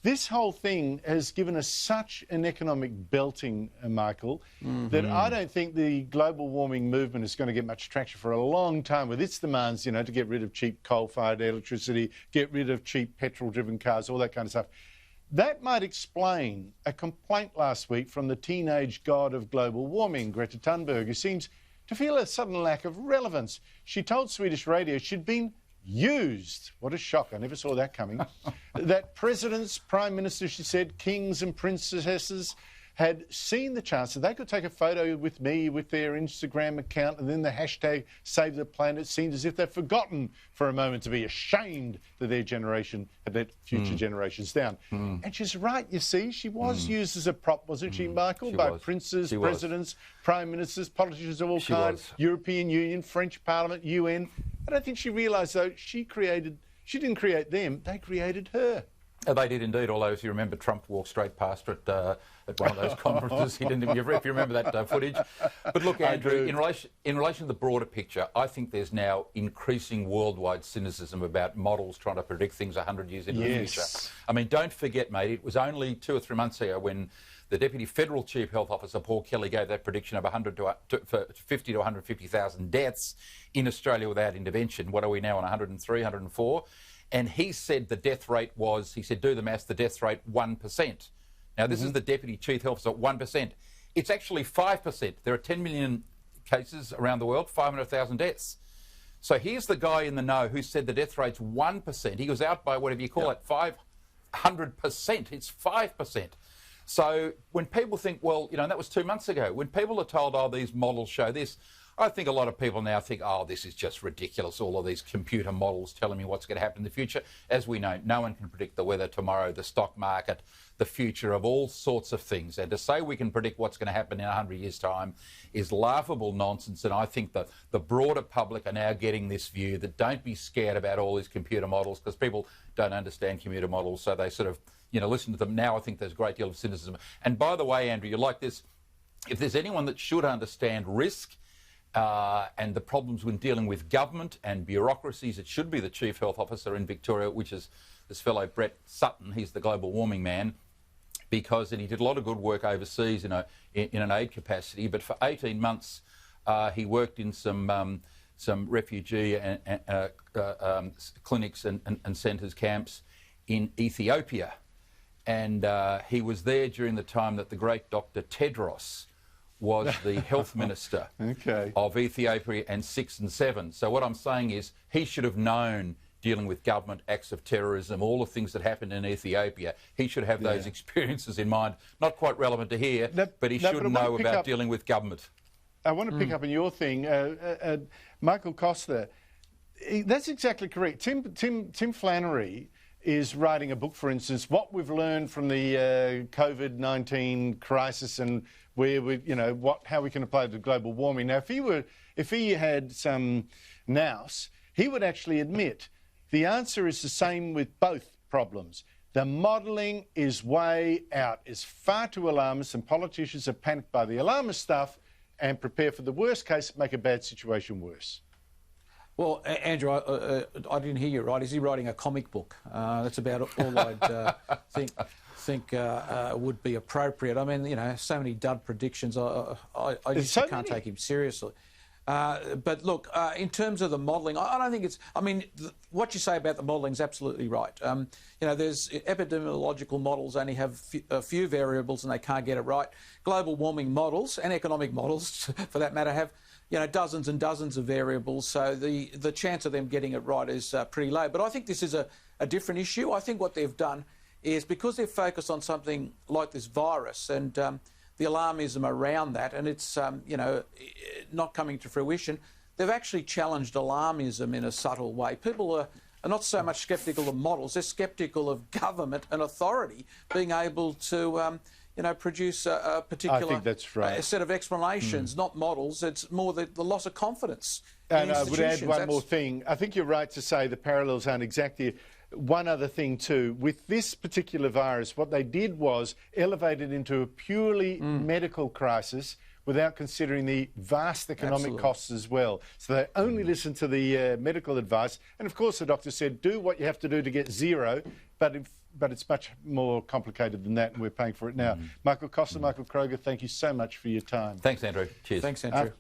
This whole thing has given us such an economic belting, Michael, that I don't think the global warming movement is going to get much traction for a long time with its demands, you know, to get rid of cheap coal-fired electricity, get rid of cheap petrol-driven cars, all that kind of stuff. That might explain a complaint last week from the teenage god of global warming, Greta Thunberg, who seems to feel a sudden lack of relevance. She told Swedish radio she'd been used. What a shock. I never saw that coming. That presidents, prime ministers, she said, kings and princesses had seen the chance that they could take a photo with me with their Instagram account, and then the hashtag Save the Planet seemed as if they'd forgotten for a moment to be ashamed that their generation had let future generations down. And she's right, you see. She was used as a prop, wasn't she, Michael? By princes, presidents, prime ministers, politicians of all kinds, European Union, French Parliament, UN. I don't think she realised, though, she didn't create them, they created her. They did indeed, although, if you remember, Trump walked straight past her at one of those conferences. He didn't, if you remember that footage. But look, Andrew, in relation to the broader picture, I think there's now increasing worldwide cynicism about models trying to predict things 100 years into the future. I mean, don't forget, mate, it was only 2 or 3 months ago when the Deputy Federal Chief Health Officer, Paul Kelly, gave that prediction of 50 to 150,000 deaths in Australia without intervention. What are we now on, 103, 104? And he said the death rate was, he said, do the maths, the death rate 1%. Now, this is the Deputy Chief Health Officer, 1%. It's actually 5%. There are 10 million cases around the world, 500,000 deaths. So here's the guy in the know who said the death rate's 1%. He was out by whatever you call it, 500%. It's 5%. So when people think, well, you know, that was 2 months ago. When people are told, oh, these models show this, I think a lot of people now think, oh, this is just ridiculous, all of these computer models telling me what's going to happen in the future. As we know, no one can predict the weather tomorrow, the stock market, the future of all sorts of things. And to say we can predict what's going to happen in 100 years' time is laughable nonsense. And I think that the broader public are now getting this view that don't be scared about all these computer models, because people don't understand computer models, so they sort of, you know, listen to them. Now I think there's a great deal of cynicism. And by the way, Andrew, you like this, if there's anyone that should understand risk, and the problems when dealing with government and bureaucracies, it should be the Chief Health Officer in Victoria, which is this fellow Brett Sutton. He's the global warming man, because and he did a lot of good work overseas in an aid capacity. But for 18 months, he worked in some refugee clinics and centres, camps in Ethiopia, and he was there during the time that the great Dr. Tedros was the health minister of Ethiopia and 6 and 7. So what I'm saying is he should have known, dealing with government acts of terrorism, all the things that happened in Ethiopia. He should have those experiences in mind. Not quite relevant to here, but he should know about dealing with government. I want to pick up on your thing. Michael Costa, that's exactly correct. Tim Flannery is writing a book, for instance, what we've learned from the COVID-19 crisis and where we, you know, how we can apply it to global warming. Now, if he had some nous, he would actually admit the answer is the same with both problems. The modelling is way out, is far too alarmist, and politicians are panicked by the alarmist stuff and prepare for the worst case, make a bad situation worse. Well, Andrew, I didn't hear you right. Is he writing a comic book? That's about all I'd think would be appropriate. I mean, you know, so many dud predictions. I just can't take him seriously. But look, in terms of the modelling, I don't think it's... I mean, what you say about the modelling is absolutely right. You know, there's epidemiological models only have a few variables and they can't get it right. Global warming models and economic models, for that matter, have, you know, dozens and dozens of variables, so the chance of them getting it right is pretty low. But I think this is a different issue. I think what they've done is, because they've focused on something like this virus and the alarmism around that, and it's, you know, not coming to fruition, they've actually challenged alarmism in a subtle way. People are not so much sceptical of models, they're sceptical of government and authority being able to you know, produce a particular I think that's right. Set of explanations, not models. It's more the loss of confidence. And I would add one more thing. I think you're right to say the parallels aren't exactly. One other thing too, with this particular virus, what they did was elevate it into a purely medical crisis without considering the vast economic costs as well. So they only listened to the medical advice. And of course, the doctor said, do what you have to do to get zero. But but it's much more complicated than that, and we're paying for it now. Michael Costa, Michael Kroger, thank you so much for your time. Thanks, Andrew. Cheers. Thanks, Andrew.